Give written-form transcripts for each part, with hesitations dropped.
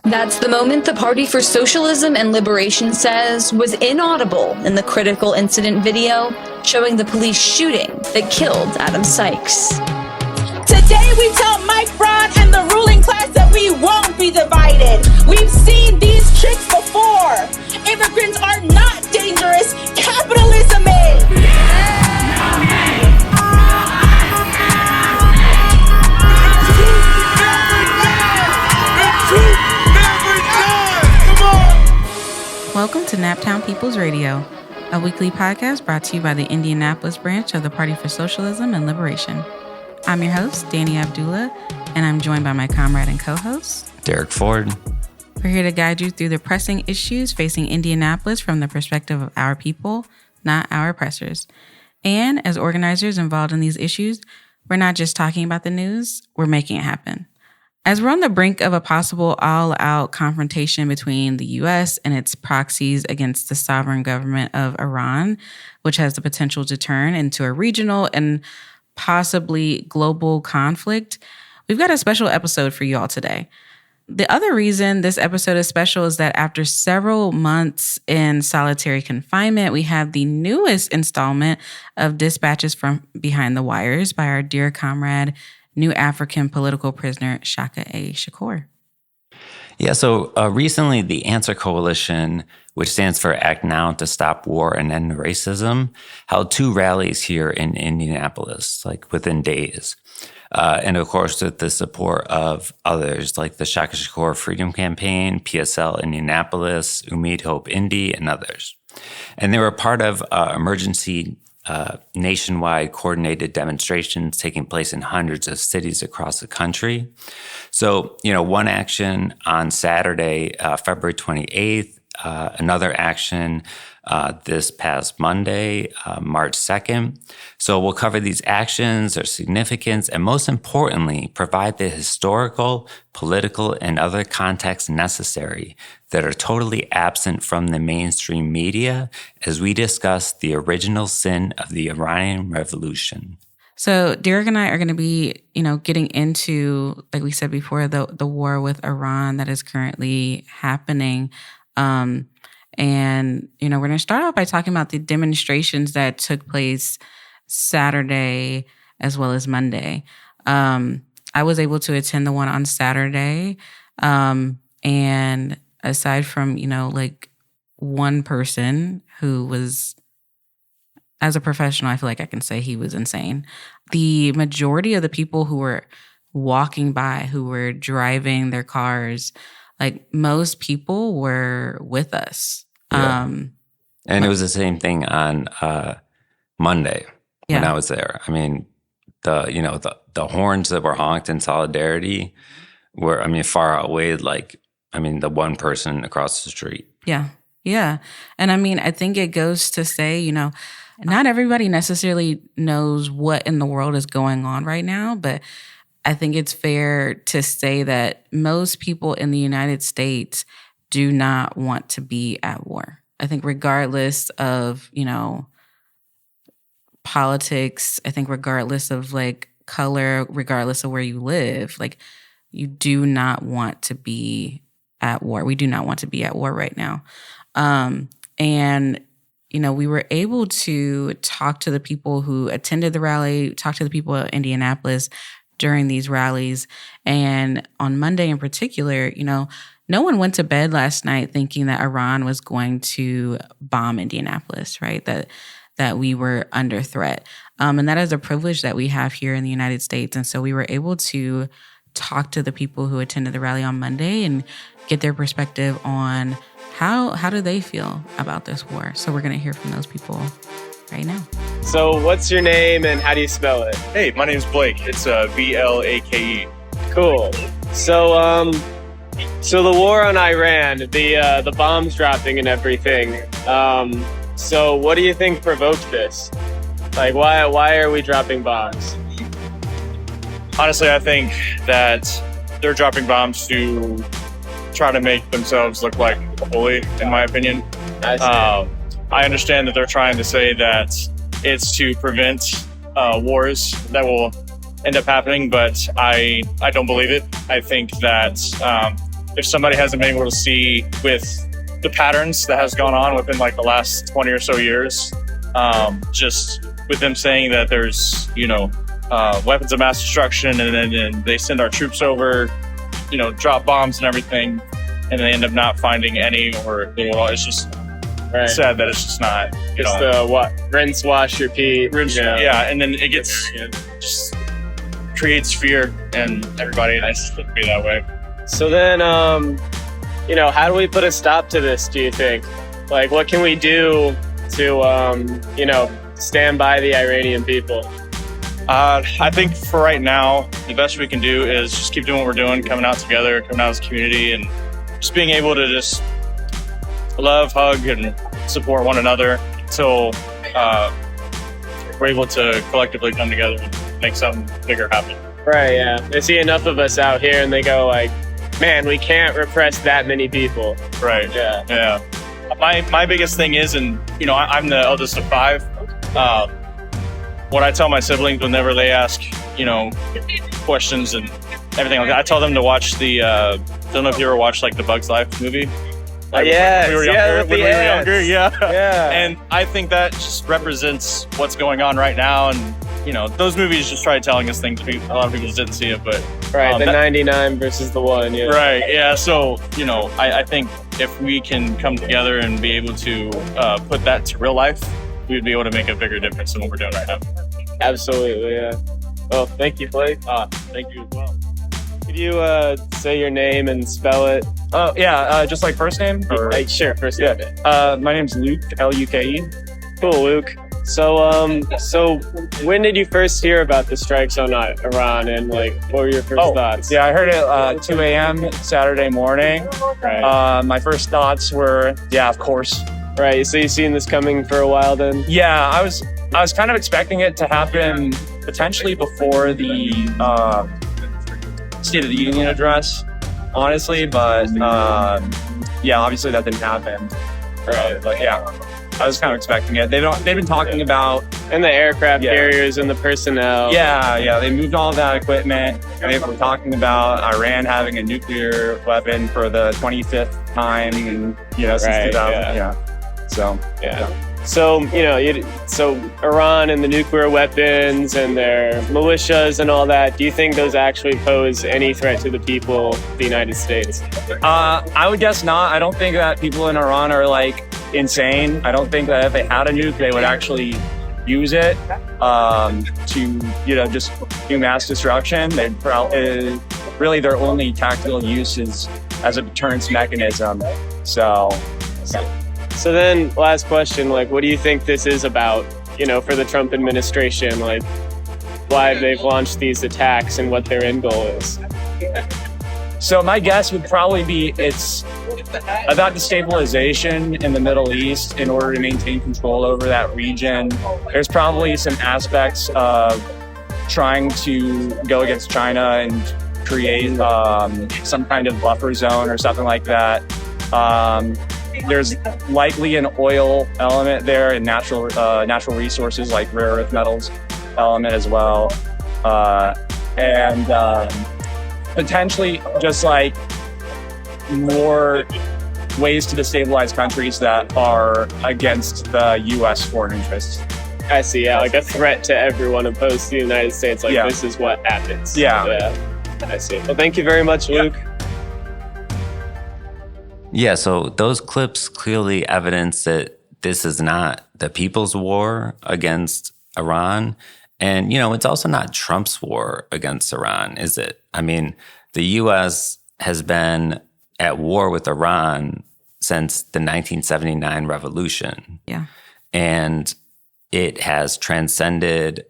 That's the moment the Party for Socialism and Liberation says was inaudible in the critical incident video showing the police shooting that killed Adam Sykes. Today we tell Mike Brown and the ruling class that we won't be divided. We've seen these tricks before. Immigrants are not dangerous. Capitalism is. Welcome to Naptown People's Radio, a weekly podcast brought to you by the Indianapolis branch of the Party for Socialism and Liberation. I'm your host, Dani Abdullah, and I'm joined by my comrade and co-host, Derek Ford. We're here to guide you through the pressing issues facing Indianapolis from the perspective of our people, not our oppressors. And as organizers involved in these issues, we're not just talking about the news, we're making it happen. As we're on the brink of a possible all-out confrontation between the U.S. and its proxies against the sovereign government of Iran, which has the potential to turn into a regional and possibly global conflict, we've got a special episode for you all today. The other reason this episode is special is that after several months in solitary confinement, we have the newest installment of Dispatches from Behind the Wires by our dear comrade, new African political prisoner, Shaka A. Shakur. Yeah, so recently the Answer Coalition, which stands for Act Now to Stop War and End Racism, held 2 rallies here in Indianapolis, like within days. And of course, with the support of others like the Shaka Shakur Freedom Campaign, PSL Indianapolis, Umid Hope Indy, and others. And they were part of emergency nationwide coordinated demonstrations taking place in hundreds of cities across the country. So, one action on Saturday, February 28th, another action this past Monday, March 2nd. So we'll cover these actions, their significance, and most importantly, provide the historical, political, and other context necessary that are totally absent from the mainstream media as we discuss the original sin of the Iranian Revolution. So Derek and I are going to be, getting into, like we said before, the war with Iran that is currently happening. And, we're going to start off by talking about the demonstrations that took place Saturday as well as Monday. I was able to attend the one on Saturday. And aside from, one person who was, as a professional, I feel like I can say he was insane. The majority of the people who were walking by, who were driving their cars, like most people were with us. Yeah. And it was the same thing on Monday when I was there. I mean, the horns that were honked in solidarity were, far outweighed, the one person across the street. Yeah. Yeah. And I think it goes to say, not everybody necessarily knows what in the world is going on right now, but I think it's fair to say that most people in the United States do not want to be at war. I think regardless of, politics, I think regardless of color, regardless of where you live, you do not want to be at war. We do not want to be at war right now. We were able to talk to the people who attended the rally, talk to the people of Indianapolis during these rallies. And on Monday in particular, no one went to bed last night thinking that Iran was going to bomb Indianapolis, right? That we were under threat. And that is a privilege that we have here in the United States. And so we were able to talk to the people who attended the rally on Monday and get their perspective on how do they feel about this war. So we're going to hear from those people right now. So what's your name and how do you spell it? Hey, my name's Blake. It's Blake. Cool. So the war on Iran, the bombs dropping and everything. So what do you think provoked this? Why are we dropping bombs? Honestly, I think that they're dropping bombs to try to make themselves look like a bully, in my opinion. I understand that they're trying to say that it's to prevent wars that will end up happening, but I don't believe it. I think that if somebody hasn't been able to see with the patterns that has gone on within like the last 20 or so years, just with them saying that there's, weapons of mass destruction, and then they send our troops over, drop bombs and everything, and they end up not finding any, or it's just sad that it's just not. Just rinse, wash, repeat. Yeah, and then it gets just creates fear in everybody, and I just think be that way. So then, how do we put a stop to this? Do you think? Like, what can we do to, stand by the Iranian people? I think for right now, the best we can do is just keep doing what we're doing, coming out together, coming out as a community, and just being able to just love, hug, and support one another until we're able to collectively come together and make something bigger happen. Right, yeah. They see enough of us out here and they go like, man, we can't repress that many people. Right, yeah. My biggest thing is, and I'm the eldest of 5, what I tell my siblings whenever they ask, questions and everything like that, I tell them to watch the, I don't know if you ever watched like the Bugs Life movie. Like, yes, when we were younger, yeah. And I think that just represents what's going on right now. And, those movies just try telling us things. A lot of people just didn't see it, but... Right, the 99 versus the 1, yeah. Right, yeah. So, I think if we can come together and be able to put that to real life, we'd be able to make a bigger difference than what we're doing right now. Absolutely, yeah. Well, thank you, Blake. Thank you as well. Could you say your name and spell it? Oh, yeah, just like first name? Or... Sure, first name. My name's Luke, Luke. Cool, Luke. So when did you first hear about the strikes on Iran, and what were your first thoughts? Yeah, I heard it 2 a.m. Saturday morning. Right. My first thoughts were, yeah, of course. Right, so you've seen this coming for a while then? Yeah, I was kind of expecting it to happen potentially before the State of the Union address, honestly, but yeah, obviously that didn't happen. Right. But yeah, I was kind of expecting it. They've been talking about... And the aircraft carriers and the personnel. Yeah, they moved all of that equipment. They were talking about Iran having a nuclear weapon for the 25th time in, since 2000. Yeah. So, yeah. So, so Iran and the nuclear weapons and their militias and all that, do you think those actually pose any threat to the people of the United States? I would guess not. I don't think that people in Iran are insane. I don't think that if they had a nuke, they would actually use it to, just do mass destruction. They'd probably, really their only tactical use is as a deterrence mechanism. So then, last question, what do you think this is about, for the Trump administration, why they've launched these attacks and what their end goal is? So my guess would probably be it's about destabilization in the Middle East in order to maintain control over that region. There's probably some aspects of trying to go against China and create some kind of buffer zone or something like that. There's likely an oil element there and natural resources like rare earth metals element as well. And potentially just more ways to destabilize countries that are against the U.S. foreign interests. I see, yeah, a threat to everyone opposed to the United States. This is what happens. Yeah. I see. Well, thank you very much, Luke. Yeah, so those clips clearly evidence that this is not the people's war against Iran. And, it's also not Trump's war against Iran, is it? I mean, the U.S. has been at war with Iran since the 1979 revolution. Yeah. And it has transcended,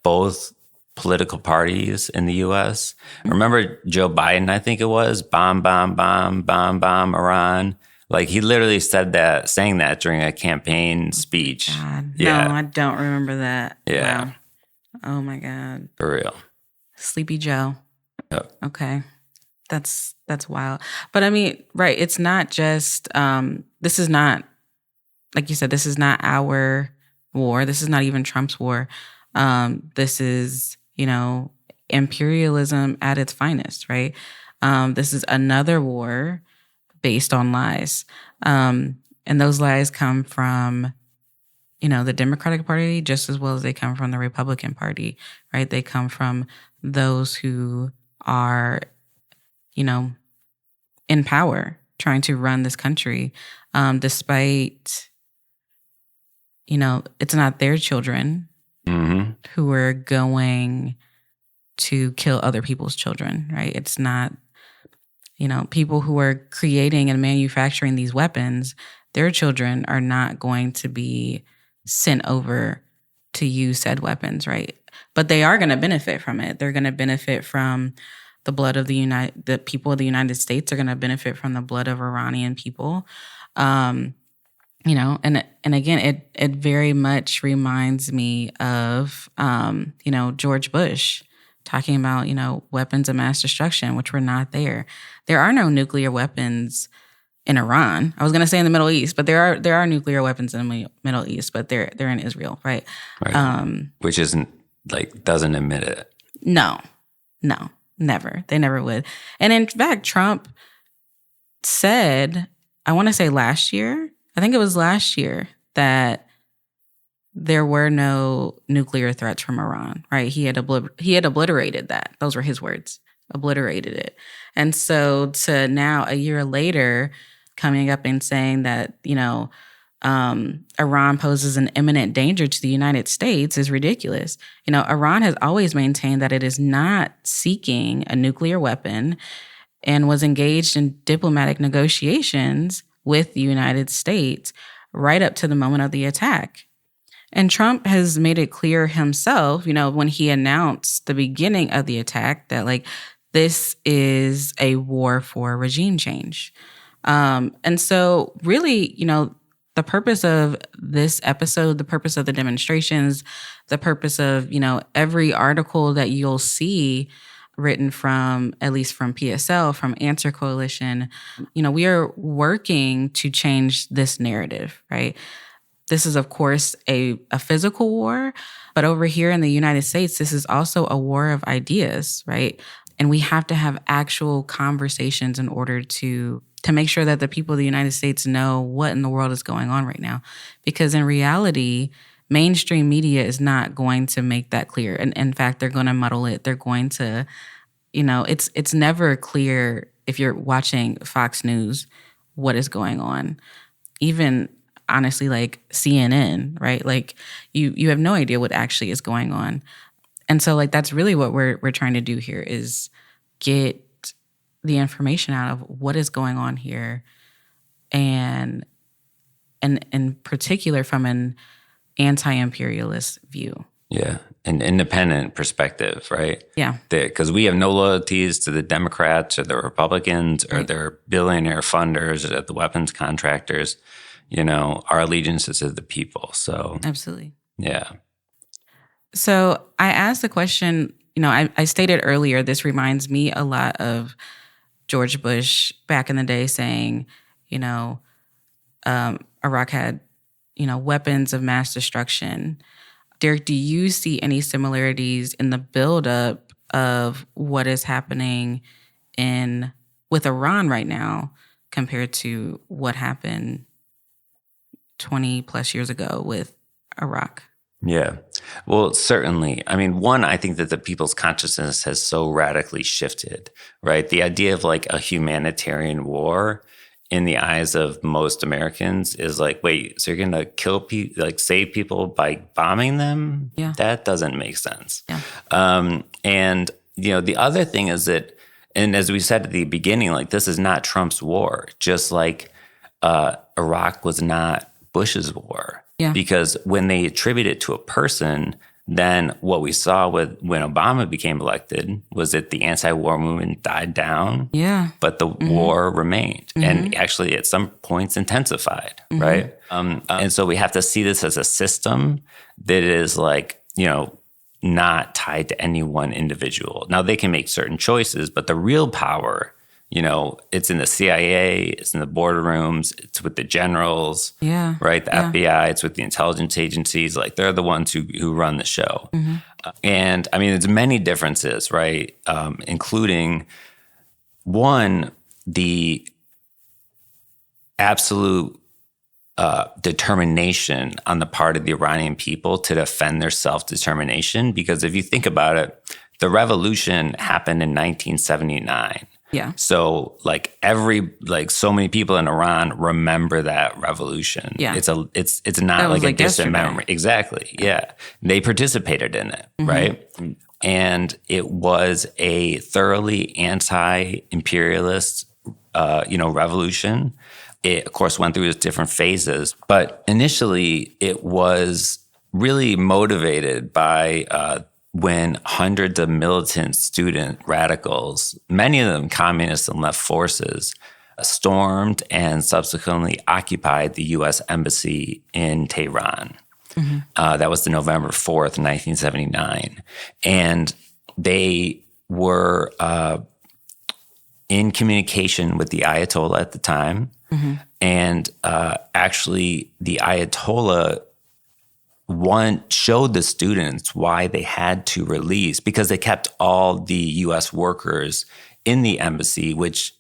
both political parties in the U.S. Remember Joe Biden, I think it was, bomb, bomb, bomb, bomb, bomb, Iran. He literally saying that during a campaign speech. God, yeah. No, I don't remember that. Yeah. Wow. Oh my God. For real. Sleepy Joe. Yep. Okay. That's wild. But I mean, right, it's not just, this is not, like you said, this is not our war. This is not even Trump's war. This is, imperialism at its finest, right? This is another war based on lies. And those lies come from, the Democratic Party just as well as they come from the Republican Party, right? They come from those who are, in power, trying to run this country, despite, it's not their children who are going to kill other people's children, right? It's not, people who are creating and manufacturing these weapons, their children are not going to be sent over to use said weapons, right? But they are going to benefit from it. They're going to benefit from the blood of the people of the United States are going to benefit from the blood of Iranian people. And again, it very much reminds me of, George Bush talking about, weapons of mass destruction, which were not there. There are no nuclear weapons in Iran. I was going to say in the Middle East, but there are nuclear weapons in the Middle East, but they're in Israel, right? Which isn't doesn't admit it. No, never. They never would. And in fact, Trump said, I want to say last year, I think it was last year, that there were no nuclear threats from Iran, right? He had obliterated that. Those were his words, obliterated it. And so to now, a year later, coming up and saying that, Iran poses an imminent danger to the United States is ridiculous. Iran has always maintained that it is not seeking a nuclear weapon and was engaged in diplomatic negotiations with the United States right up to the moment of the attack. And Trump has made it clear himself, when he announced the beginning of the attack that this is a war for regime change. And so really, the purpose of this episode, the purpose of the demonstrations, the purpose of, every article that you'll see written from, at least from PSL, from Answer Coalition, we are working to change this narrative, right? This is, of course, a physical war, but over here in the United States, this is also a war of ideas, right? And we have to have actual conversations in order to make sure that the people of the United States know what in the world is going on right now. Because in reality, mainstream media is not going to make that clear. And in fact, they're going to muddle it. They're going to, it's never clear if you're watching Fox News what is going on. Even honestly, CNN, right? You have no idea what actually is going on. And so that's really what we're trying to do here is get the information out of what is going on here, and in particular from an anti-imperialist view. Yeah, an independent perspective, right? Yeah. Because we have no loyalties to the Democrats or the Republicans or their billionaire funders or the weapons contractors. Our allegiance is to the people. So absolutely. Yeah. So I asked the question, I stated earlier, this reminds me a lot of George Bush back in the day saying, Iraq had, weapons of mass destruction. Derek, do you see any similarities in the buildup of what is happening with Iran right now compared to what happened 20 plus years ago with Iraq? Yeah. Well, certainly. I mean, one, I think that the people's consciousness has so radically shifted, right? The idea of a humanitarian war in the eyes of most Americans is wait, so you're going to kill people, save people by bombing them? Yeah. That doesn't make sense. Yeah. And, the other thing is that, and as we said at the beginning, this is not Trump's war, just like Iraq was not Bush's war. Yeah. Because when they attribute it to a person, then what we saw when Obama became elected was that the anti-war movement died down. Yeah. But the war remained and actually at some points intensified, right? And so we have to see this as a system that is not tied to any one individual. Now they can make certain choices, but the real power, it's in the CIA, it's in the boardrooms, it's with the generals, right? The FBI, it's with the intelligence agencies. They're the ones who run the show. And I mean, there's many differences, right? Including one, the absolute determination on the part of the Iranian people to defend their self-determination. Because if you think about it, the revolution happened in 1979. Yeah. So so many people in Iran remember that revolution. Yeah. It's not like a distant yesterday. memory. Exactly. Yeah. They participated in it, right? And it was a thoroughly anti-imperialist revolution. It, of course, went through its different phases, but initially it was really motivated by when hundreds of militant student radicals, many of them communist and left forces, stormed and subsequently occupied the U.S. Embassy in Tehran. That was the November 4th, 1979. And they were in communication with the Ayatollah at the time. And actually, the Ayatollah showed the students why they had to release, because they kept all the U.S. workers in the embassy, which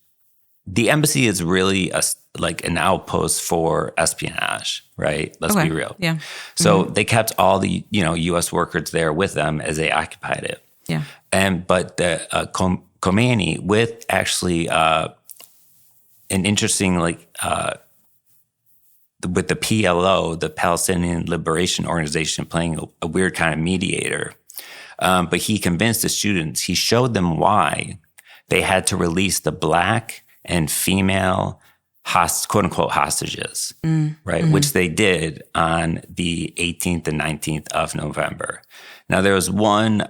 the embassy is really like an outpost for espionage, right? Let's be real. Yeah. So they kept all the U.S. workers there with them as they occupied it. Yeah. But the Khamenei, with actually an interesting with the PLO, the Palestinian Liberation Organization, playing a weird kind of mediator. But he convinced the students, he showed them why they had to release the Black and female quote unquote hostages, right? Which they did on the 18th and 19th of November. Now, there was one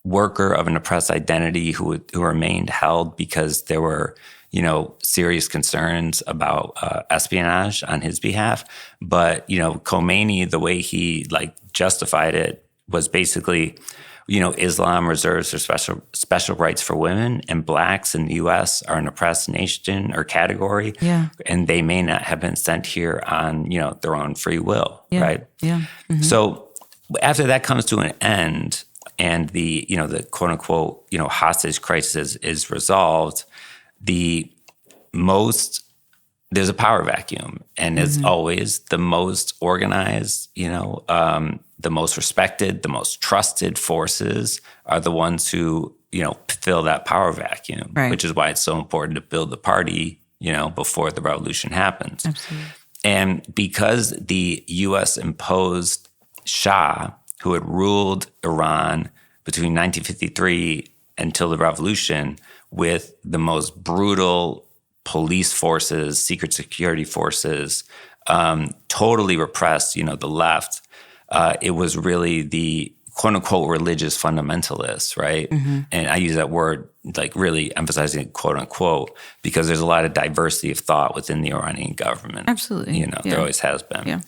worker of an oppressed identity who remained held because there were serious concerns about espionage on his behalf. But, Khomeini, the way he justified it was basically, Islam reserves for special rights for women, and Blacks in the U.S. are an oppressed nation or category. Yeah. And they may not have been sent here on, their own free will, right? Yeah. So after that comes to an end and the quote unquote, hostage crisis is resolved, there's a power vacuum, and as always, the most organized, the most respected, the most trusted forces are the ones who, fill that power vacuum, right. Which is why it's so important to build the party, before the revolution happens. Absolutely. And because the U.S. imposed Shah, who had ruled Iran between 1953 until the revolution, with the most brutal police forces, secret security forces, totally repressed, the left. It was really the quote unquote religious fundamentalists, right? And I use that word really emphasizing quote unquote because there's a lot of diversity of thought within the Iranian government. Absolutely. There always has been. Yeah.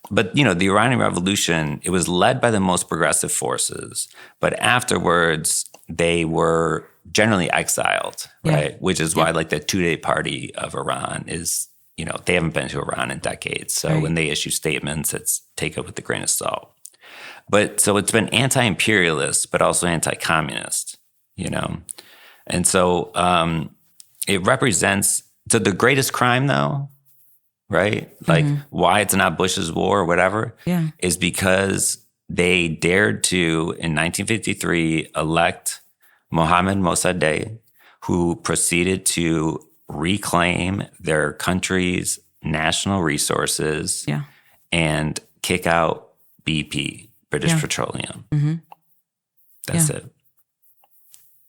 But, the Iranian Revolution, it was led by the most progressive forces. But afterwards, they were generally exiled, right? Which is why the Two-Day Party of Iran is, they haven't been to Iran in decades. So when they issue statements, it's take it with a grain of salt. But so it's been anti-imperialist, but also anti-communist, And so it represents, so the greatest crime though, right? Why it's not Bush's war or whatever, is because they dared to, in 1953, elect Mohammad Mossadegh, who proceeded to reclaim their country's national resources and kick out BP, British Petroleum. That's it.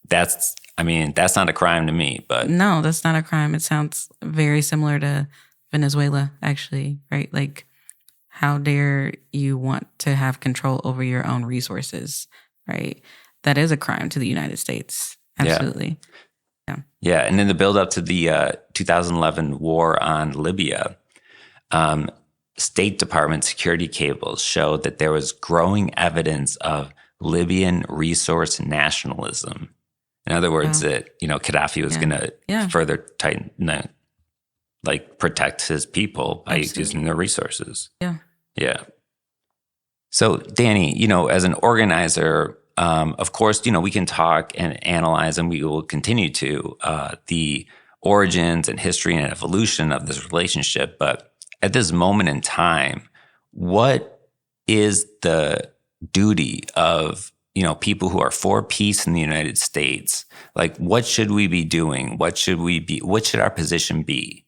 That's not a crime to me, but... No, that's not a crime. It sounds very similar to Venezuela, actually, right? How dare you want to have control over your own resources, right? That is a crime to the United States. Absolutely. Yeah. And in the build up to the 2011 war on Libya, State Department security cables showed that there was growing evidence of Libyan resource nationalism. In other words, that, Gaddafi was going to further tighten, protect his people by using their resources. Yeah. Yeah. So, Dani, as an organizer of course, we can talk and analyze, and we will continue to, the origins and history and evolution of this relationship. But at this moment in time, what is the duty of people who are for peace in the United States? Like, what should we be doing? What should our position be?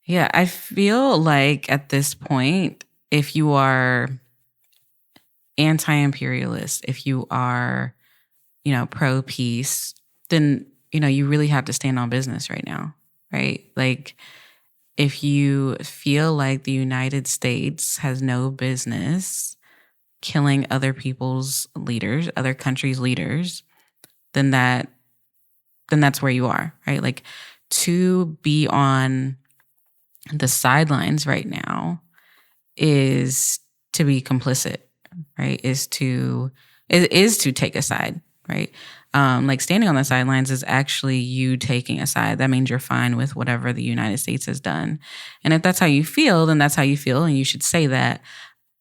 Yeah, I feel like at this point, if you are anti-imperialist, if you are, pro-peace, then, you really have to stand on business right now, right? Like, if you feel like the United States has no business killing other people's leaders, other countries' leaders, then that's where you are, right? Like, to be on the sidelines right now is to be complicit, right? Is to take a side, right? Like, standing on the sidelines is actually you taking a side. That means you're fine with whatever the United States has done. And if that's how you feel, then that's how you feel, and you should say that.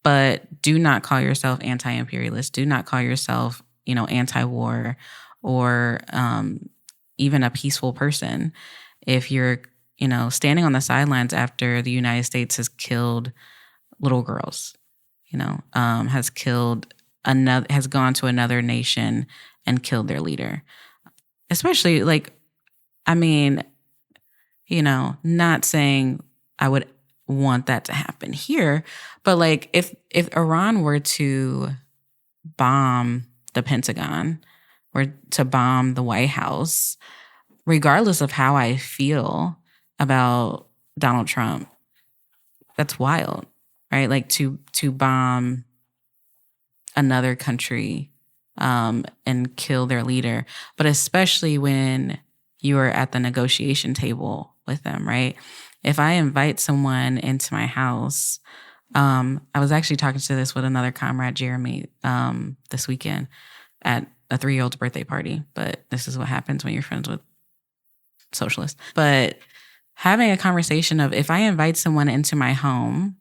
But do not call yourself anti-imperialist. Do not call yourself, anti-war or even a peaceful person if you're, standing on the sidelines after the United States has killed little girls, has gone to another nation and killed their leader. Especially, not saying I would want that to happen here, but like, if Iran were to bomb the Pentagon or to bomb the White House, regardless of how I feel about Donald Trump, that's wild, right? Like, to bomb another country and kill their leader, but especially when you are at the negotiation table with them, right? If I invite someone into my house, I was actually talking to this with another comrade, Jeremy, this weekend at a 3-year-old's birthday party, but this is what happens when you're friends with socialists. But having a conversation of, if I invite someone into my home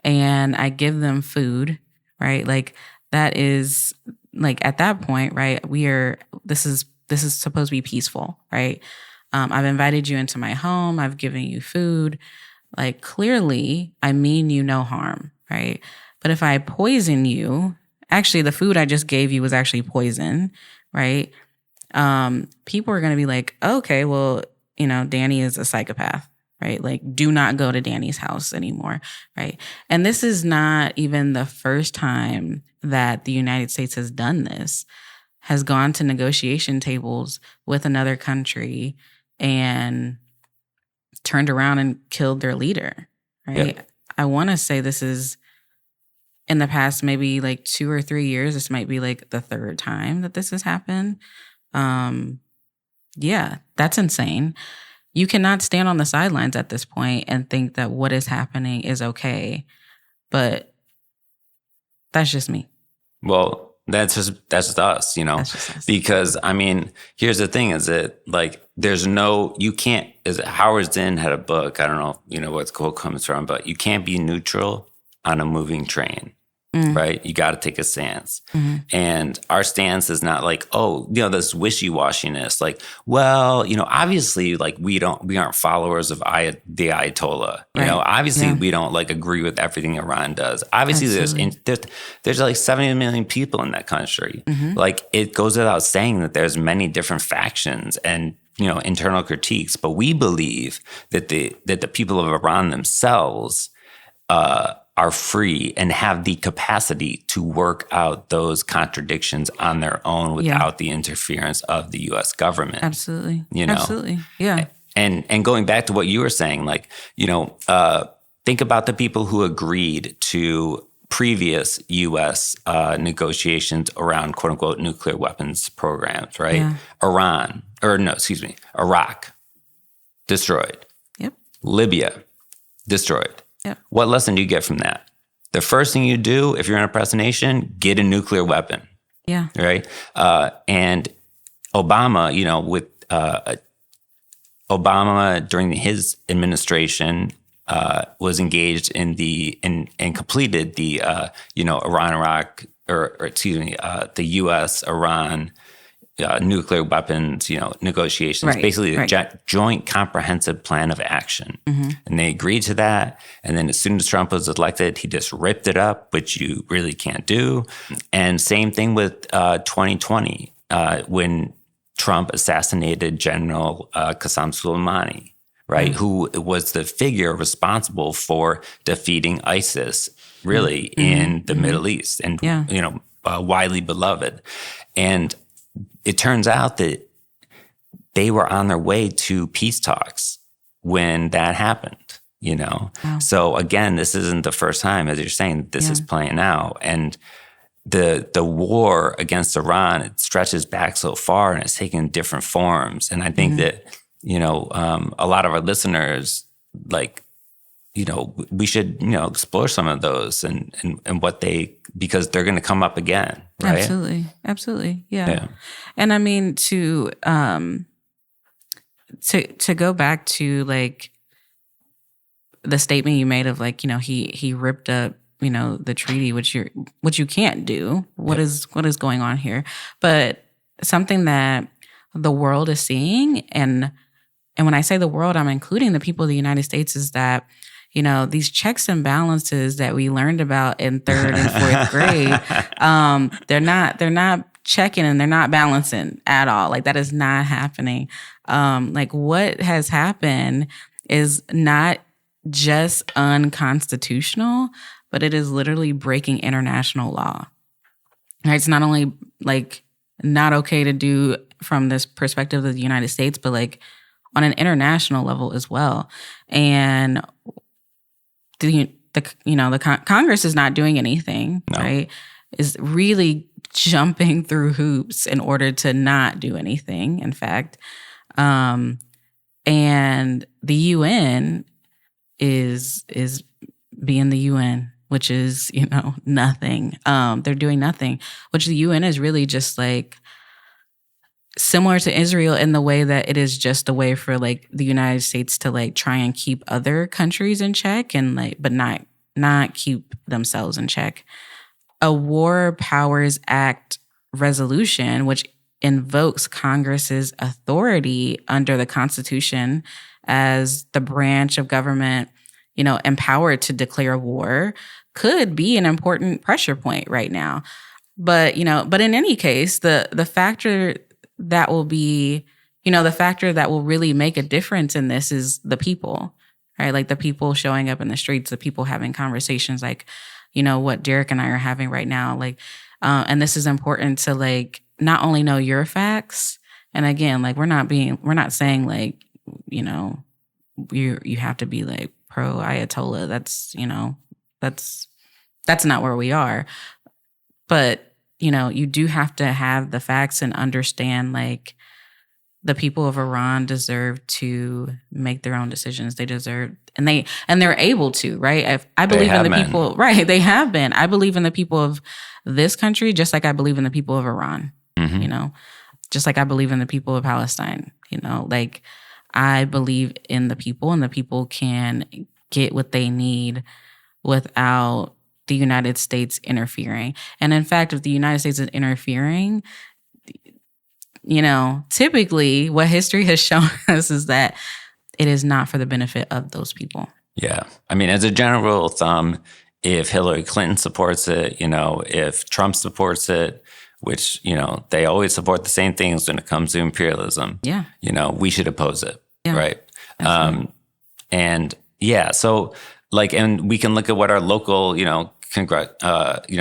and I give them food, right? Like, that is, like, at that point, right? This is supposed to be peaceful, right? I've invited you into my home. I've given you food. Like, clearly, I mean you no harm, right? But if I poison you, actually, the food I just gave you was actually poison, right? People are going to be like, okay, well, Dani is a psychopath, right? Like, do not go to Dani's house anymore, right? And this is not even the first time that the United States has done this, has gone to negotiation tables with another country and turned around and killed their leader, right? Yep. I want to say this is, in the past maybe like 2 or 3 years, this might be like the third time that this has happened. Yeah, that's insane. You cannot stand on the sidelines at this point and think that what is happening is okay. But that's just me. Well, that's just us, That's just us. Because, here's the thing, is that, like, you can't, Howard Zinn had a book, I don't know, what the quote comes from, but you can't be neutral on a moving train. Right? You got to take a stance. Mm-hmm. And our stance is not like, this wishy-washiness. Like, well, obviously, like, we aren't followers of the Ayatollah. Right. Obviously, we don't, like, agree with everything Iran does. Obviously, there's like 70 million people in that country. Mm-hmm. Like, it goes without saying that there's many different factions and, internal critiques. But we believe that the people of Iran themselves are free and have the capacity to work out those contradictions on their own without the interference of the U.S. government. Absolutely. Absolutely. Yeah. And going back to what you were saying, like, think about the people who agreed to previous U.S. Negotiations around quote unquote nuclear weapons programs, right? Yeah. Iraq, destroyed. Yep. Libya, destroyed. Yep. What lesson do you get from that? The first thing you do if you're an oppressed nation, get a nuclear weapon. Yeah. Right? And Obama, with Obama during his administration was engaged in and completed the Iran-Iraq the U.S. Iran nuclear weapons, negotiations, basically a joint comprehensive plan of action. And they agreed to that. And then as soon as Trump was elected, he just ripped it up, which you really can't do. And same thing with 2020, when Trump assassinated General Qasem Soleimani, right, who was the figure responsible for defeating ISIS, really, in the Middle East, and widely beloved. And it turns out that they were on their way to peace talks when that happened, Wow. So again, this isn't the first time, as you're saying, this is playing out. And the war against Iran, it stretches back so far and it's taken different forms. And I think that, a lot of our listeners, we should, explore some of those and what because they're going to come up again, right? Absolutely. Yeah. And I mean, to go back to the statement you made of he ripped up, the treaty, which you can't do. What is going on here? But something that the world is seeing, and when I say the world, I'm including the people of the United States, is that these checks and balances that we learned about in 3rd and 4th grade, they're not checking and they're not balancing at all. That is not happening. What has happened is not just unconstitutional, but it is literally breaking international law. Right? It's not only not okay to do from this perspective of the United States, but on an international level as well. And the Congress is not doing anything, right? Is really jumping through hoops in order to not do anything, in fact. And the UN is being the UN, which is, nothing. They're doing nothing, which the UN is really just similar to Israel in the way that it is just a way for the United States to try and keep other countries in check and but not keep themselves in check. A War Powers Act resolution, which invokes Congress's authority under the Constitution as the branch of government, empowered to declare war, could be an important pressure point right now. But in any case, the factor that will be, the factor that will really make a difference in this is the people, right? The people showing up in the streets, the people having conversations what Derek and I are having right now. And this is important to not only know your facts. And again, we're not saying you have to be pro Ayatollah. That's not where we are. But you do have to have the facts and understand the people of Iran deserve to make their own decisions. They deserve, and they're able to, right? I believe in the people, right? They have been. I believe in the people of this country, just like I believe in the people of Iran, just like I believe in the people of Palestine, I believe in the people, and the people can get what they need without the United States interfering. And in fact, if the United States is interfering, typically what history has shown us is that it is not for the benefit of those people. Yeah. I mean, as a general rule of thumb, if Hillary Clinton supports it, if Trump supports it, which, they always support the same things when it comes to imperialism. Yeah. We should oppose it. Yeah. Right. So and we can look at what our local,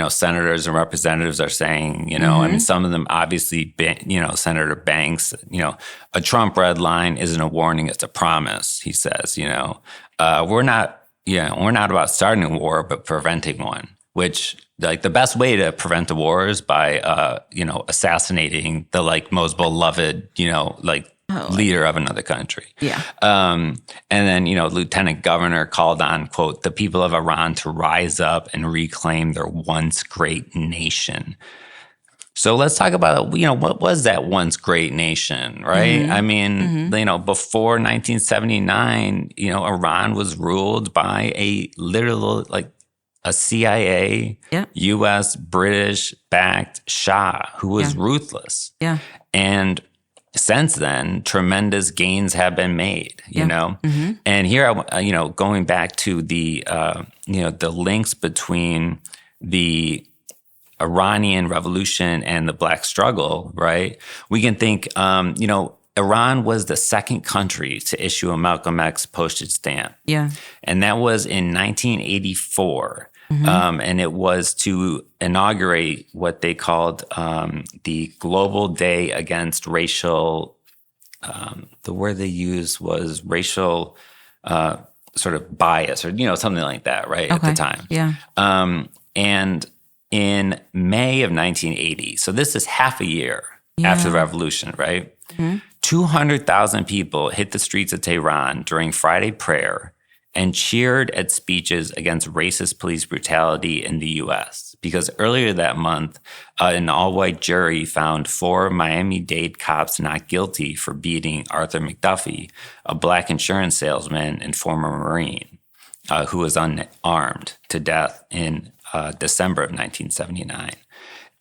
senators and representatives are saying, I mean, some of them obviously, Senator Banks, a Trump red line isn't a warning, it's a promise, he says, we're not about starting a war, but preventing one, which the best way to prevent a war is by, assassinating the most beloved, leader of another country. Yeah. And then, Lieutenant Governor called on, quote, the people of Iran to rise up and reclaim their once great nation. So let's talk about, what was that once great nation, right? I mean, before 1979, Iran was ruled by a literal, a CIA, U.S., British-backed Shah who was ruthless. Yeah. And since then, tremendous gains have been made, you know? Mm-hmm. And here, going back to the, the links between the Iranian revolution and the Black struggle, right? We can think, Iran was the second country to issue a Malcolm X postage stamp. Yeah. And that was in 1984. Mm-hmm. And it was to inaugurate what they called the Global Day Against Racial, the word they used was racial sort of bias or, something like that, right, at the time. Yeah. And in May of 1980, so this is half a year after the revolution, right? Mm-hmm. 200,000 people hit the streets of Tehran during Friday prayer and cheered at speeches against racist police brutality in the U.S. Because earlier that month, an all-white jury found 4 Miami-Dade cops not guilty for beating Arthur McDuffie, a Black insurance salesman and former Marine, who was unarmed, to death in December of 1979.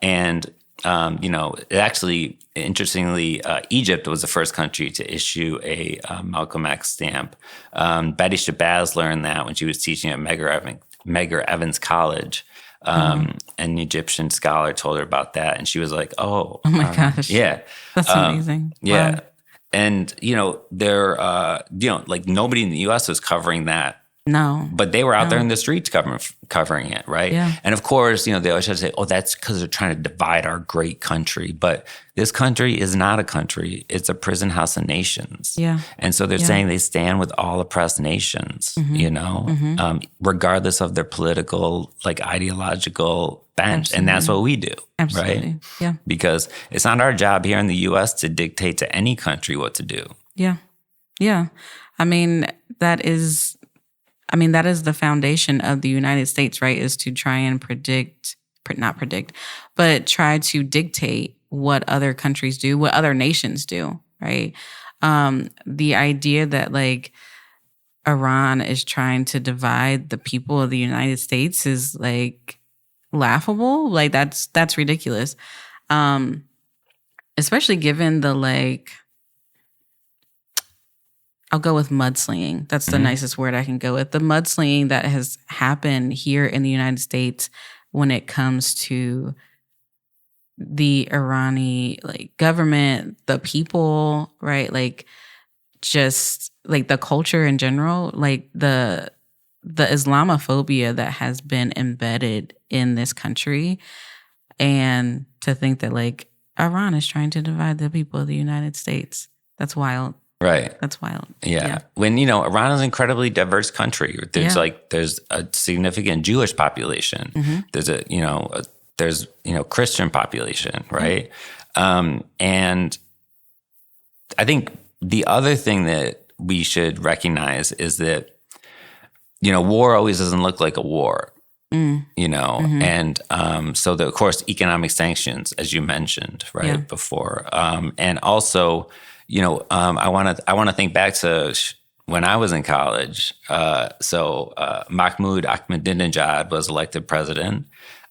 And it actually, interestingly, Egypt was the first country to issue a Malcolm X stamp. Betty Shabazz learned that when she was teaching at Medgar Evans College. An Egyptian scholar told her about that, and she was like, "Oh my gosh, yeah, that's amazing." Yeah, wow. And there, like nobody in the U.S. was covering that. No. But they were out there in the streets covering it, right? Yeah. And of course, they always try to say, oh, that's because they're trying to divide our great country. But this country is not a country. It's a prison house of nations. Yeah. And so they're saying they stand with all oppressed nations, regardless of their political, ideological bent. Absolutely. And that's what we do, Absolutely. right? Yeah. Because it's not our job here in the U.S. to dictate to any country what to do. Yeah. Yeah. That is the foundation of the United States, right? Is to try and try to dictate what other countries do, what other nations do, right? The idea that Iran is trying to divide the people of the United States is laughable. That's ridiculous. Especially given the I'll go with mudslinging. That's the nicest word I can go with. The mudslinging that has happened here in the United States when it comes to the Irani government, the people, right? Just the culture in general, the Islamophobia that has been embedded in this country, and to think that Iran is trying to divide the people of the United States. That's wild. Right. That's wild. Yeah. When, Iran is an incredibly diverse country. There's there's a significant Jewish population. Mm-hmm. There's Christian population, right? Mm-hmm. And I think the other thing that we should recognize is that, war always doesn't look like a war. Mm-hmm. And so of course, economic sanctions, as you mentioned, right, before. And also, I want to think back to when I was in college. Mahmoud Ahmadinejad was elected president,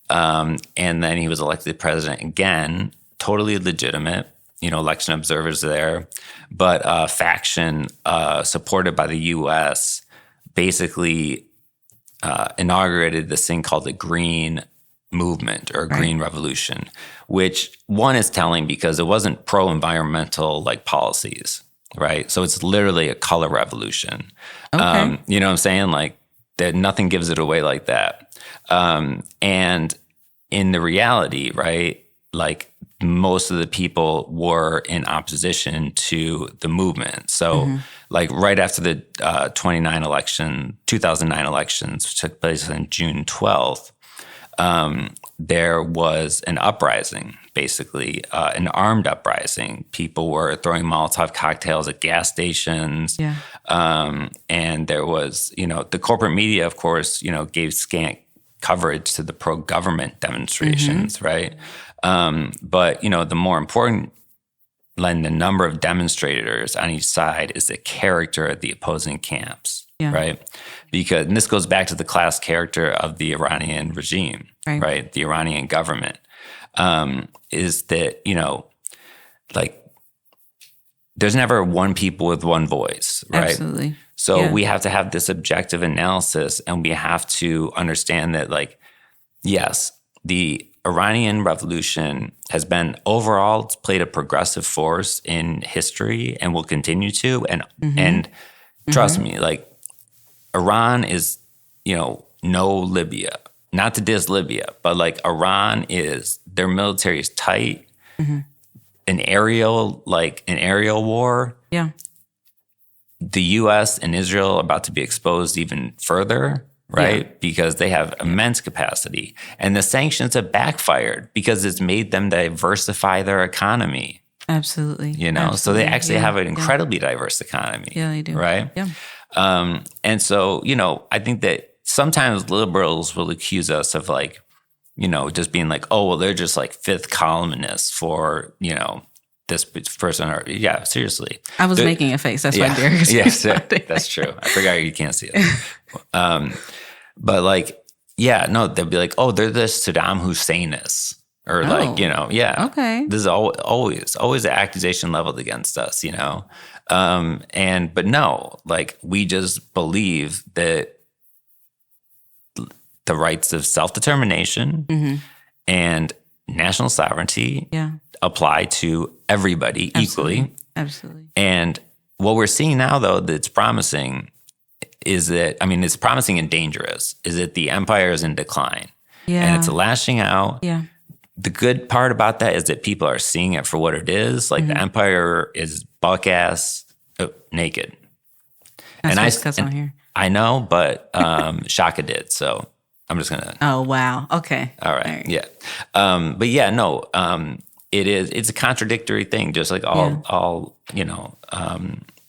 and then he was elected president again, totally legitimate. Election observers there, but a faction supported by the U.S. basically inaugurated this thing called the Green Movement or Green Revolution, which one is telling because it wasn't pro-environmental policies, right? So it's literally a color revolution. Okay. You know what I'm saying? That nothing gives it away like that. And in the reality, right, most of the people were in opposition to the movement. So right after the 2009 elections, which took place on June 12th, there was an uprising, basically, an armed uprising. People were throwing Molotov cocktails at gas stations. Yeah. And there was, the corporate media, of course, gave scant coverage to the pro-government demonstrations, right? But, the more important like the number of demonstrators on each side is the character of the opposing camps, right? Because, and this goes back to the class character of the Iranian regime, right? The Iranian government, is that, you know, like there's never one people with one voice, right? Absolutely. So we have to have this objective analysis, and we have to understand that, like, yes, the Iranian Revolution has been overall, it's played a progressive force in history and will continue to. And trust me, like, Iran is, you know, no Libya. Not to diss Libya, but like Iran is, their military is tight. An aerial war. Yeah. The U.S. and Israel are about to be exposed even further, right? Because they have immense capacity. And the sanctions have backfired because it's made them diversify their economy. Absolutely. You know, so they actually have an incredibly diverse economy. Yeah, they do. Right? Yeah. And so, you know, I think that sometimes liberals will accuse us of, like, you know, just being like, oh, well, they're just like fifth columnists for, you know, this person. Or, yeah, seriously. I was making a face. That's why Derek was that's true. I forgot you can't see it. But like, yeah, no, they'll be like, oh, they're the Saddam Husseinists. Or like, you know, Okay. This is always an accusation leveled against us, you know? But no, like, we just believe that the rights of self-determination and national sovereignty apply to everybody equally. Absolutely. And what we're seeing now, though, that's promising is that, I mean, it's promising and dangerous, is that the empire is in decline. Yeah. And it's lashing out. Yeah. The good part about that is that people are seeing it for what it is. Like, the empire is buck-ass naked. That's what's on here. I know, but Shaka did, so I'm just gonna. Oh wow! Okay. All right. Yeah. But yeah, no. It's a contradictory thing, just like all you know.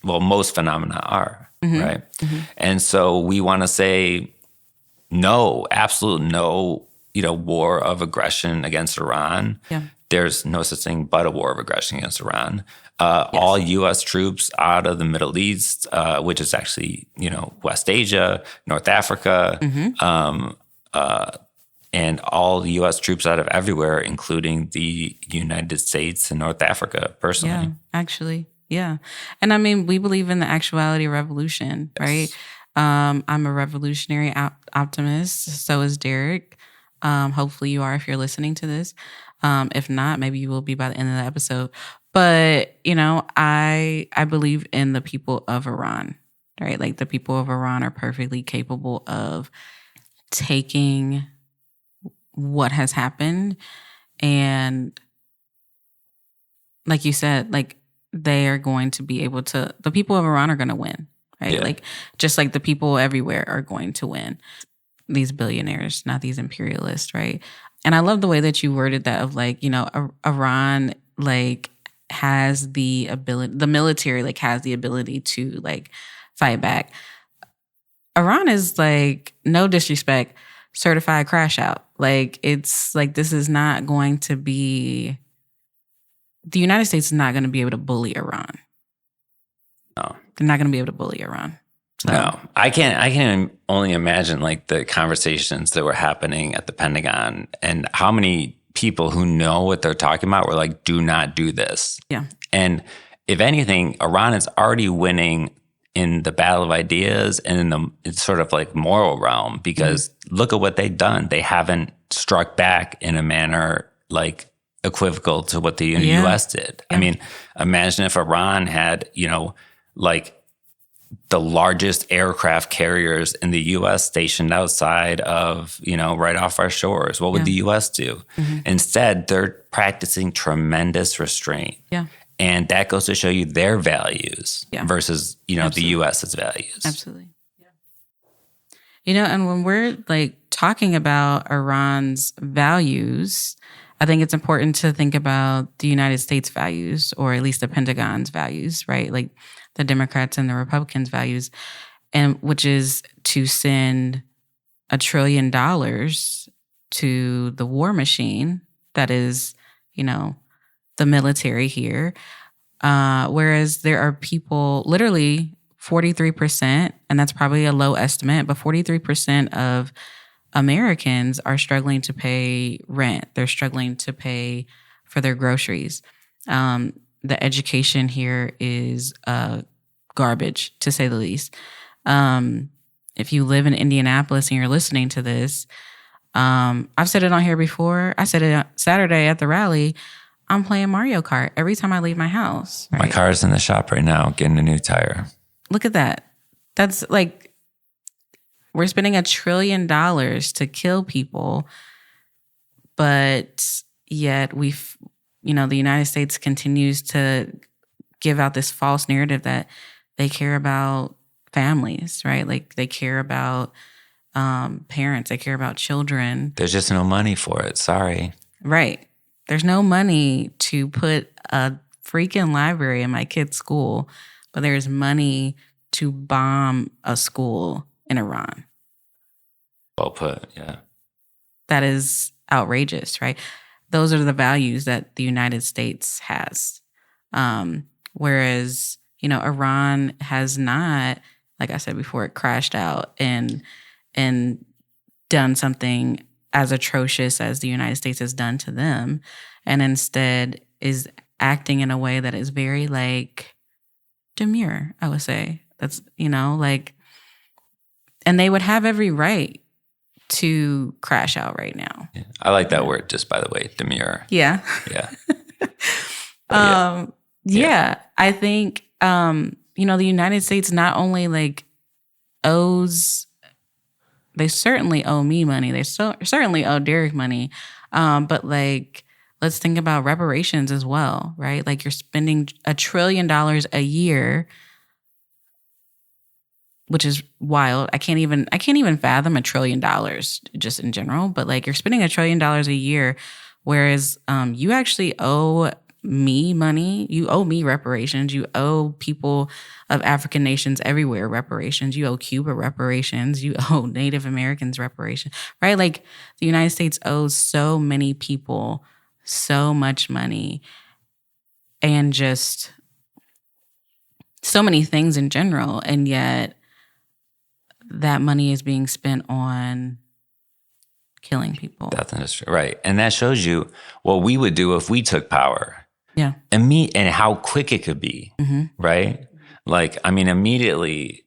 Well, most phenomena are right, and so we want to say no, absolute no. You know, war of aggression against Iran. Yeah. There's no such thing but a war of aggression against Iran. All U.S. troops out of the Middle East, which is actually, you know, West Asia, North Africa, and all U.S. troops out of everywhere, including the United States and North Africa, personally. Yeah, actually. Yeah. And I mean, we believe in the actuality of revolution, right? I'm a revolutionary optimist. So is Derek. Hopefully you are if you're listening to this. If not, maybe you will be by the end of the episode. But, you know, I believe in the people of Iran, right? Like, the people of Iran are perfectly capable of taking what has happened and, like you said, like, they are going to be able to, the people of Iran are going to win, right? Yeah. Like, just like the people everywhere are going to win. These billionaires, not these imperialists, right? And I love the way that you worded that of, like, you know, Iran, like, has the ability, the military, like, has the ability to, like, fight back. Iran is, like, no disrespect, certified crash out. Like, it's like, this is not going to be, the United States is not going to be able to bully Iran. No. They're not going to be able to bully Iran. So. No, I can only imagine, like, the conversations that were happening at the Pentagon and how many people who know what they're talking about were like, do not do this. Yeah. And if anything, Iran is already winning in the battle of ideas and in the sort of like moral realm, because look at what they've done. They haven't struck back in a manner like equivocal to what the U.S. did. I mean, imagine if Iran had, you know, like, the largest aircraft carriers in the U.S. stationed outside of, you know, right off our shores. What would the U.S. do? Instead, they're practicing tremendous restraint. Yeah. And that goes to show you their values versus, you know, the U.S.'s values. Absolutely. Yeah. You know, and when we're, like, talking about Iran's values, I think it's important to think about the United States values, or at least the Pentagon's values, right? Like, the Democrats and the Republicans' values, and which is to send $1 trillion to the war machine that is, you know, the military here, Whereas there are people, literally 43%, and that's probably a low estimate, but 43% of Americans are struggling to pay rent. They're struggling to pay for their groceries. The education here is garbage, to say the least. If you live in Indianapolis and you're listening to this, I've said it on here before. I said it on Saturday at the rally. I'm playing Mario Kart every time I leave my house. Right? My car's in the shop right now getting a new tire. Look at that. That's like, we're spending $1 trillion to kill people, but yet the United States continues to give out this false narrative that they care about families, right? Like they care about parents, they care about children. There's just no money for it. Sorry. Right. There's no money to put a freaking library in my kid's school, but there's money to bomb a school in Iran. Well put, yeah. That is outrageous, right? Those are the values that the United States has. Whereas, Iran has not, like I said before, it crashed out and done something as atrocious as the United States has done to them, and instead is acting in a way that is very demure, I would say. That's, and they would have every right to crash out right now. Yeah. I like that word, just by the way, demure. Yeah. Yeah. Yeah. I think, the United States not only owes, they certainly owe me money. They certainly owe Derek money. But let's think about reparations as well, right? Like you're spending $1 trillion a year, which is wild. I can't even fathom $1 trillion just in general. But you're spending $1 trillion a year, whereas you actually owe me money. You owe me reparations. You owe people of African nations everywhere reparations. You owe Cuba reparations. You owe Native Americans reparations, right? Like the United States owes so many people so much money and just so many things in general. And yet that money is being spent on killing people. Death industry, right. And that shows you what we would do if we took power. Yeah. And how quick it could be, right? Immediately,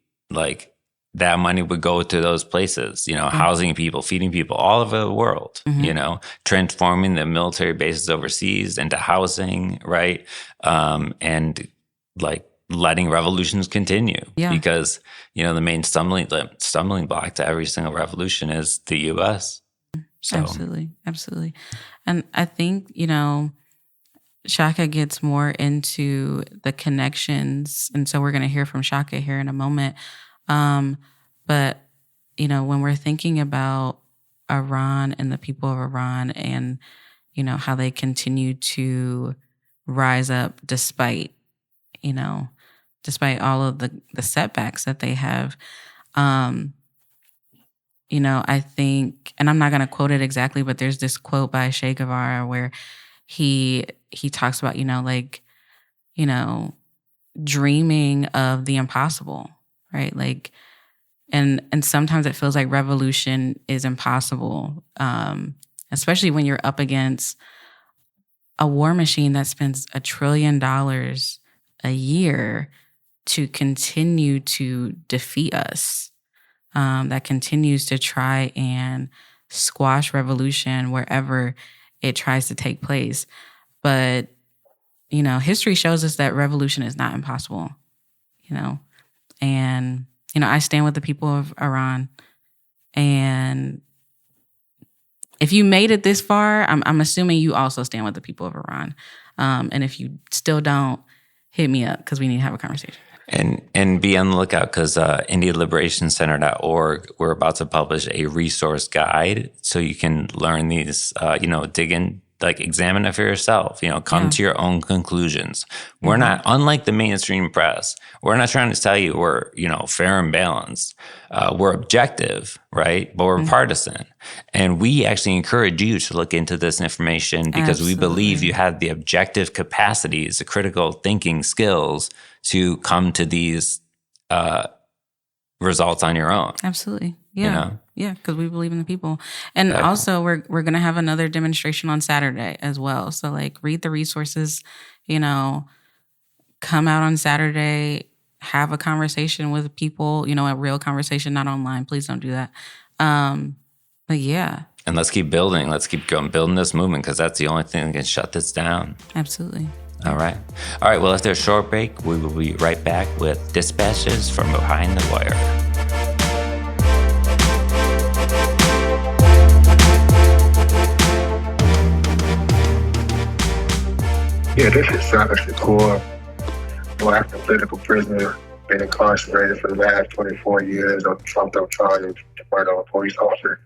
that money would go to those places, housing people, feeding people all over the world, transforming the military bases overseas into housing, right? And letting revolutions continue. Yeah. Because, the main stumbling block to every single revolution is the U.S. So. Absolutely. And I think, Shaka gets more into the connections. And so we're going to hear from Shaka here in a moment. But, when we're thinking about Iran and the people of Iran and, how they continue to rise up despite all of the setbacks that they have, I think, and I'm not going to quote it exactly, but there's this quote by Che Guevara where he talks about, dreaming of the impossible, right? And sometimes it feels like revolution is impossible, especially when you're up against a war machine that spends $1 trillion a year to continue to defeat us, that continues to try and squash revolution wherever it tries to take place. But, history shows us that revolution is not impossible, and, I stand with the people of Iran. And if you made it this far, I'm assuming you also stand with the people of Iran. And if you still don't, hit me up because we need to have a conversation. And be on the lookout because IndyLiberationCenter.org, we're about to publish a resource guide so you can learn these, dig like examine it for yourself, come to your own conclusions. We're not, unlike the mainstream press, we're not trying to tell you we're, fair and balanced. We're objective, right? But we're partisan. And we actually encourage you to look into this information because we believe you have the objective capacities, the critical thinking skills to come to these results on your own. Absolutely. Yeah. Yeah, because we believe in the people. And also we're going to have another demonstration on Saturday as well. So read the resources, come out on Saturday, have a conversation with people, a real conversation, not online. Please don't do that. But yeah. And let's keep building. Let's keep going, building this movement because that's the only thing that can shut this down. Absolutely. All right. Well, after a short break, we will be right back with dispatches from behind the wire. Yeah, this is Shakur, Black political prisoner, been incarcerated for the last 24 years on trumped-up charges to murder a police officer.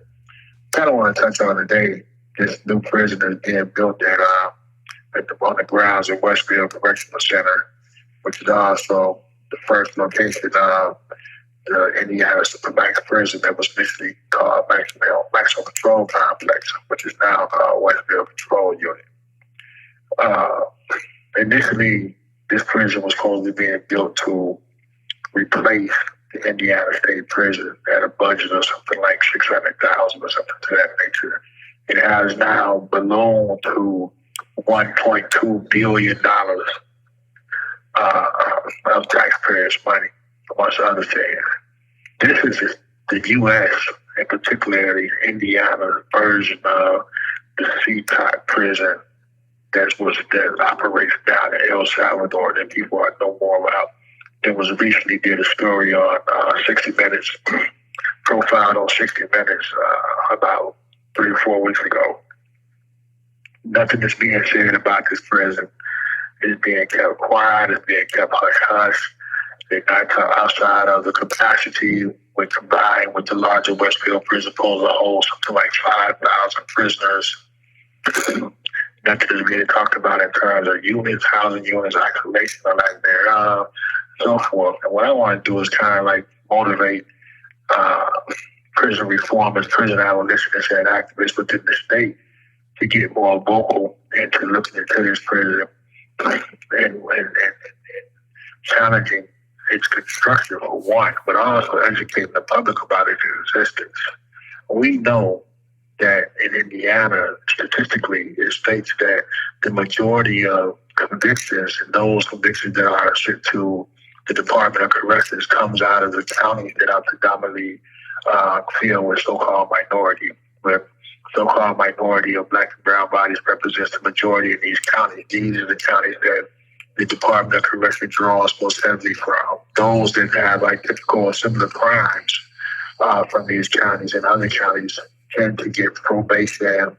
Kind of want to touch on today this new prison is being built on the grounds of Westfield Correctional Center, which is also the first location of the Indianapolis Max prison that was initially called Maximum Control Complex, which is now called Westfield Control Unit. Initially, this prison was supposed to be being built to replace the Indiana State Prison at a budget of something like $600,000 or something to that nature. It has now ballooned to $1.2 billion of taxpayers' money, amongst other things. This is the U.S., and particularly Indiana version of the CTOC prison that operates down in El Salvador that people know more about. There was recently did a story on 60 Minutes, profiled on 60 Minutes about 3 or 4 weeks ago. Nothing is being said about this prison. It's being kept quiet. It's being kept hush-hush. They're not outside of the capacity when combined with the larger Westfield prison supposed to hold something like 5,000 prisoners. Nothing is being talked about in terms of units, housing units, isolation, or lack thereof, so forth. And what I want to do is kind of motivate prison reformers, prison abolitionists, and activists within the state to get more vocal into looking into this prison and challenging its construction for one, but also educating the public about its existence. We know that in Indiana, statistically, it states that the majority of convictions and those convictions that are sent to the Department of Corrections comes out of the counties that are predominantly filled with so-called minority, where so-called minority of Black and brown bodies represents the majority in these counties. These are the counties that the Department of Corrections draws most heavily from. Those that have typical or similar crimes from these counties and other counties tend to get probation,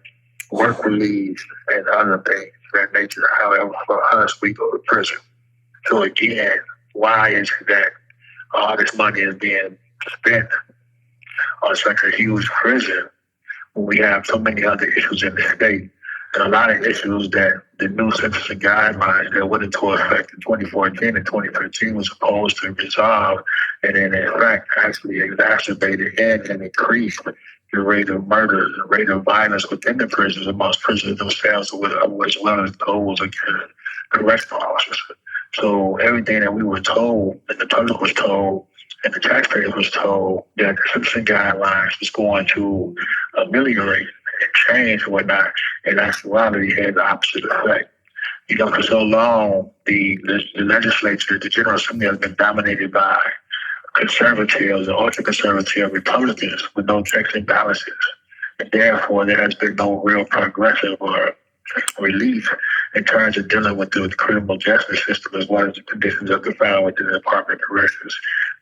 work release, and other things of that nature. However, for us, we go to prison. So again, why is it that all this money is being spent on such a huge prison when we have so many other issues in the state? And a lot of issues that the new sentencing guidelines that went into effect in 2014 and 2015 was supposed to resolve, and then in fact actually exacerbated and increased the rate of murder, the rate of violence within the prisons amongst prisoners themselves, as well as those against correctional officers. So everything that we were told, and the public was told, and the taxpayers was told that the sentencing guidelines was going to ameliorate and change and whatnot, in actuality had the opposite effect. For so long, the legislature, the General Assembly has been dominated by conservatives and ultra-conservative Republicans with no checks and balances. And therefore, there has been no real progressive or relief in terms of dealing with the criminal justice system as well as the conditions that are found within the Department of Corrections.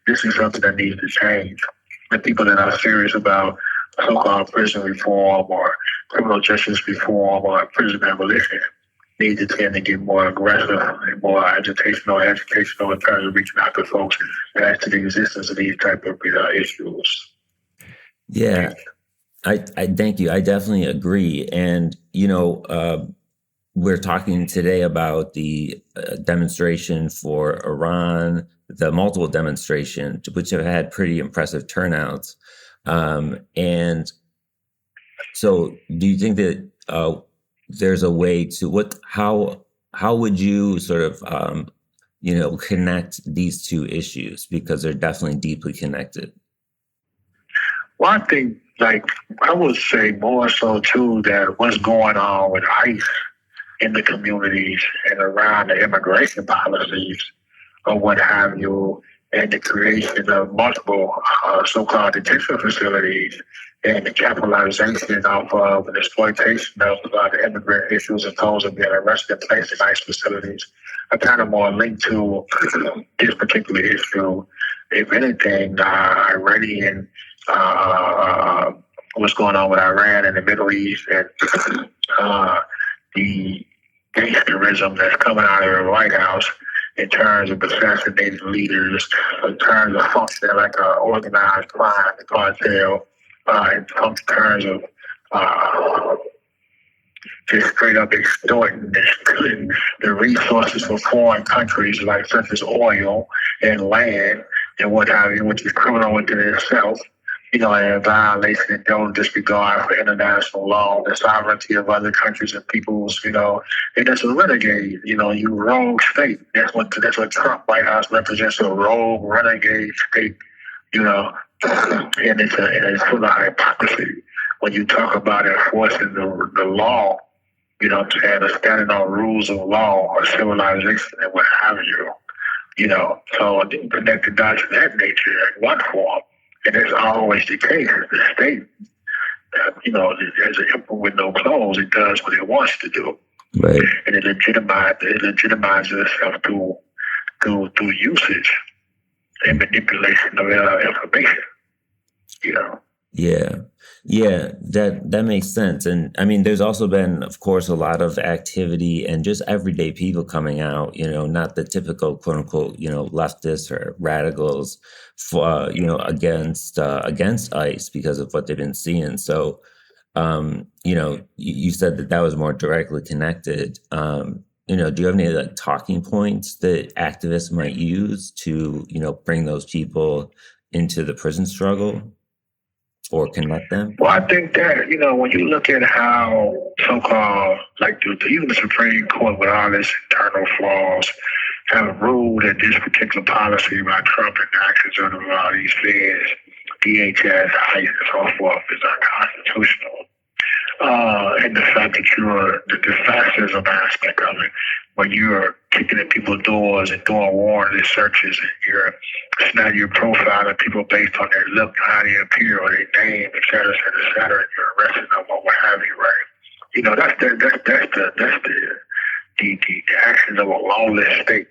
This is something that needs to change. The people that are serious about so-called prison reform or criminal justice reform or prison abolition need to tend to get more aggressive and more educational in terms of reaching out to folks as to the existence of these type of issues. Yeah. I thank you. I definitely agree. And, we're talking today about the demonstration for Iran, the multiple demonstrations, which have had pretty impressive turnouts. And so do you think that there's a way to how would you sort of, connect these two issues? Because they're definitely deeply connected. Well, I think, I would say more so too that what's going on with ICE in the communities and around the immigration policies or what have you, and the creation of multiple so-called detention facilities and the capitalization of an exploitation of the immigrant issues and those of being arrested and placed in ICE facilities are kind of more linked to this particular issue. If anything, Iranian what's going on with Iran and the Middle East and the gangsterism that's coming out of the White House in terms of assassinating leaders, in terms of functioning like an organized crime, the cartel, in terms of just straight up extorting and stealing the resources for foreign countries, like such as oil and land and what have you, which is criminal within itself. And a violation and don't disregard for international law, the sovereignty of other countries and peoples, and that's a renegade, you rogue state. That's what Trump White House represents, a rogue renegade state, and it's full of hypocrisy when you talk about enforcing the law, or standing on rules of law or civilization and what have you, so I didn't connect the dots of that nature in one form. And it's always the case. The state, as an emperor with no clothes, it does what it wants to do. Right. And it legitimizes itself through usage and manipulation of information, Yeah, that makes sense. And I mean, there's also been, of course, a lot of activity and just everyday people coming out, not the typical quote unquote, leftists or radicals for, against ICE because of what they've been seeing. So, you said that was more directly connected. Do you have any talking points that activists might use to, bring those people into the prison struggle? Or connect them? Well, I think that, when you look at how so-called, even the Supreme Court with all its internal flaws have ruled that this particular policy by Trump and actions of all these feds, DHS, ICE, and so forth is unconstitutional. And the fact that you're the fascism aspect of it, when you're kicking at people's doors and doing warrantless searches and you're snapping your profile of people based on their look, how they appear, or their name, et cetera, and you're arresting them or what have you, right? That's the actions of a lawless state.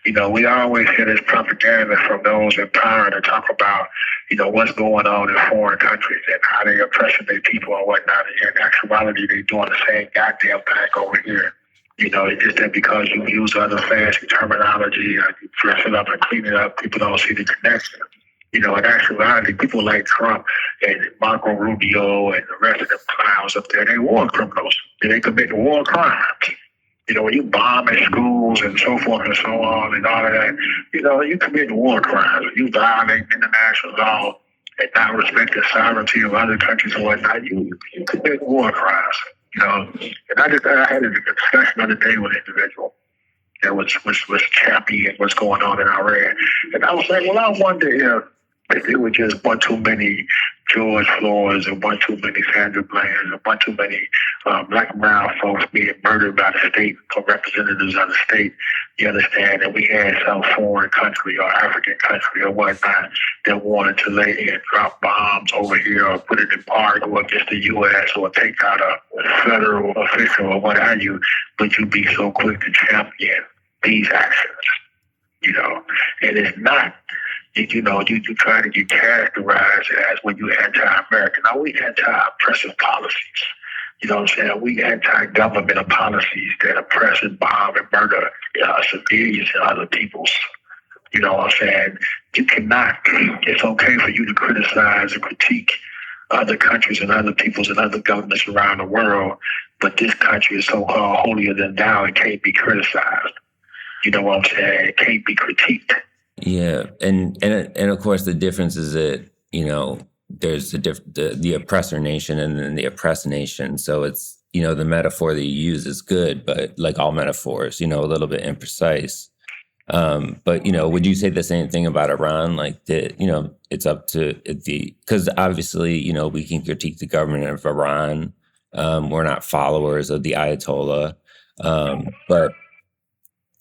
We always hear this propaganda from those in power to talk about, what's going on in foreign countries and how they're oppressing their people and whatnot. And in actuality, they're doing the same goddamn thing over here. It's just that because you use other fancy terminology, you dress it up and clean it up, people don't see the connection. In actuality, people like Trump and Marco Rubio and the rest of them clowns up there, they war criminals. They commit war crimes. When you bomb at schools and so forth and so on and all of that, you commit war crimes. You violate international law and not respect the sovereignty of other countries and whatnot. You commit war crimes. And I had a discussion the other day with an individual that was championing what's going on in Iran. And I was like, well, I wonder if it was just one too many George Floyds and one too many Sandra Bland's and one too many black and brown folks being murdered by the state or representatives of the state. You understand that we had some foreign country or African country or whatnot that wanted to lay and drop bombs over here or put an embargo against the U.S. or take out a federal official or what have you, but you'd be so quick to champion these actions, and it's not. You try to get characterized as when you're anti-American. Now, we anti-oppressive policies. You know what I'm saying? We anti-governmental policies that oppress and bomb and murder civilians and other peoples. You know what I'm saying? You cannot, it's okay for you to criticize and critique other countries and other peoples and other governments around the world, but this country is so-called holier than thou and can't be criticized. You know what I'm saying? It can't be critiqued. Yeah, and of course the difference is that, you know, there's the oppressor nation and then the oppressed nation. So it's, you know, the metaphor that you use is good, but like all metaphors, you know, a little bit imprecise. But, you know, would you say the same thing about Iran? Like, you know, it's up to because obviously, you know, we can critique the government of Iran. We're not followers of the Ayatollah.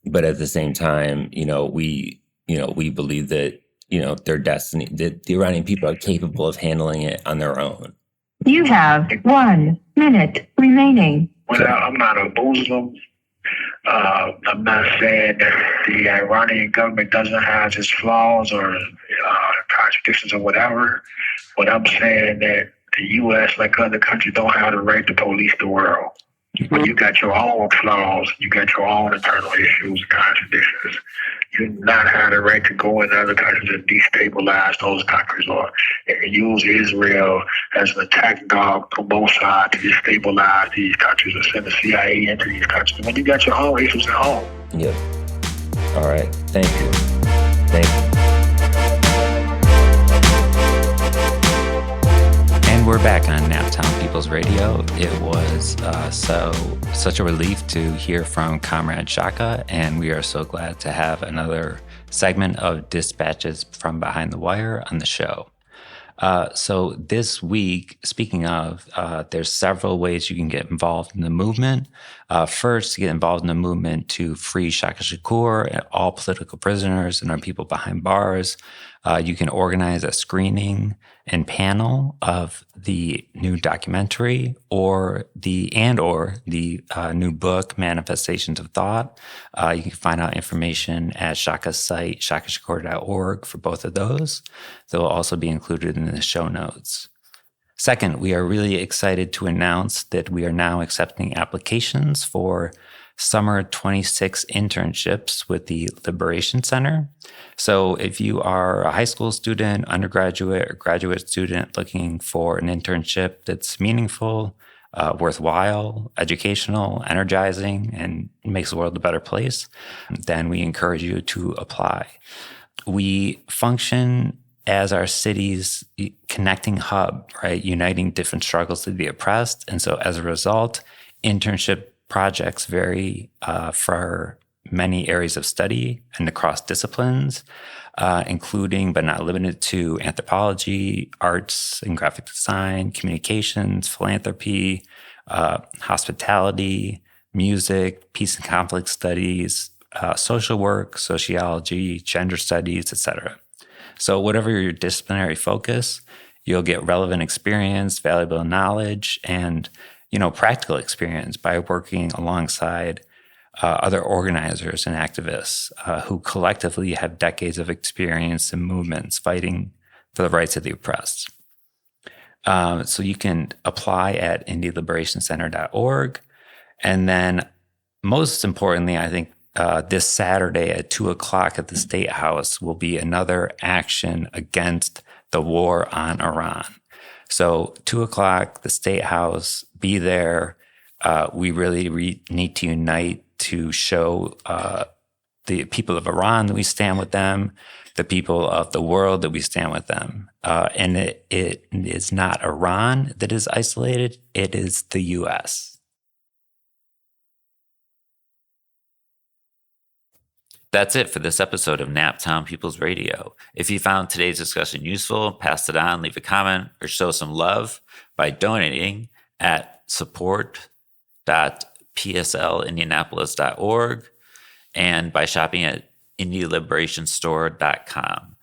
But at the same time, we believe that, their destiny, that the Iranian people are capable of handling it on their own. You have 1 minute remaining. Well, I'm not a Muslim. I'm not saying that the Iranian government doesn't have its flaws or contradictions or whatever, but I'm saying that the U.S., like other countries, don't have the right to police the world. When you got your own flaws, you got your own internal issues and contradictions. You do not have the right to go in other countries and destabilize those countries or use Israel as an attack dog on both sides to destabilize these countries or send the CIA into these countries. When you got your own issues at home. Yep. All right. Thank you. Thank you. And we're back on Naptown People's Radio. It was such a relief to hear from Comrade Shaka, and we are so glad to have another segment of Dispatches from Behind the Wire on the show. So this week, speaking of, there's several ways you can get involved in the movement. First, to get involved in the movement to free Shaka Shakur and all political prisoners and our people behind bars, you can organize a screening and panel of the new documentary or the new book, Manifestations of Thought. You can find out information at Shaka's site, shakashakur.org, for both of those. They'll also be included in the show notes. Second, we are really excited to announce that we are now accepting applications for Summer 26 internships with the Liberation Center. So if you are a high school student, undergraduate, or graduate student looking for an internship that's meaningful, worthwhile, educational, energizing, and makes the world a better place, then we encourage you to apply. We function as our city's connecting hub, right? Uniting different struggles to the oppressed. And so as a result, internship projects vary for many areas of study and across disciplines, including but not limited to anthropology, arts and graphic design, communications, philanthropy, hospitality, music, peace and conflict studies, social work, sociology, gender studies, etc. So whatever your disciplinary focus, you'll get relevant experience, valuable knowledge, and practical experience by working alongside other organizers and activists who collectively have decades of experience in movements fighting for the rights of the oppressed. So you can apply at indyliberationcenter.org. And then most importantly, I think this Saturday at 2:00 at the State House will be another action against the war on Iran. So 2:00, the State House, be there. We really need to unite to show the people of Iran that we stand with them, the people of the world that we stand with them. And it is not Iran that is isolated, it is the U.S. That's it for this episode of Naptown People's Radio. If you found today's discussion useful, pass it on, leave a comment, or show some love by donating at support.pslindianapolis.org and by shopping at indyliberationstore.com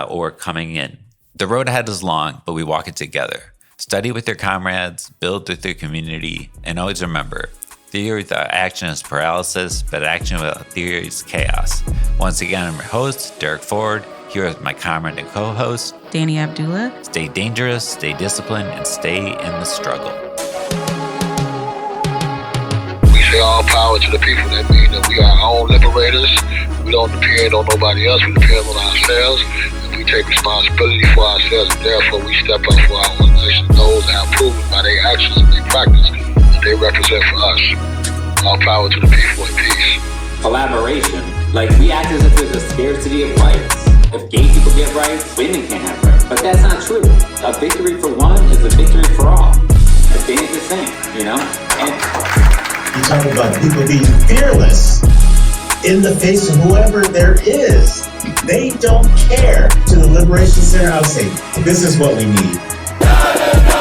or coming in. The road ahead is long, but we walk it together. Study with your comrades, build with your community, and always remember, theory without action is paralysis, but action without theory is chaos. Once again, I'm your host, Derek Ford, here with my comrade and co-host, Dani Abdullah. Stay dangerous, stay disciplined, and stay in the struggle. We say all All power to the people. That means that we are our own liberators. We don't depend on nobody else. We depend on ourselves. And we take responsibility for ourselves. And therefore, we step up for our organization. Those that have proven by their actions and their practice that they represent for us. All power to the people and peace. Collaboration. Like, we act as if there's a scarcity of rights. If gay people get rights, women can't have rights. But that's not true. A victory for one is a victory for all. A thing is the same, you know? You talk about people being fearless in the face of whoever there is. They don't care. To the Liberation Center, I would say, this is what we need.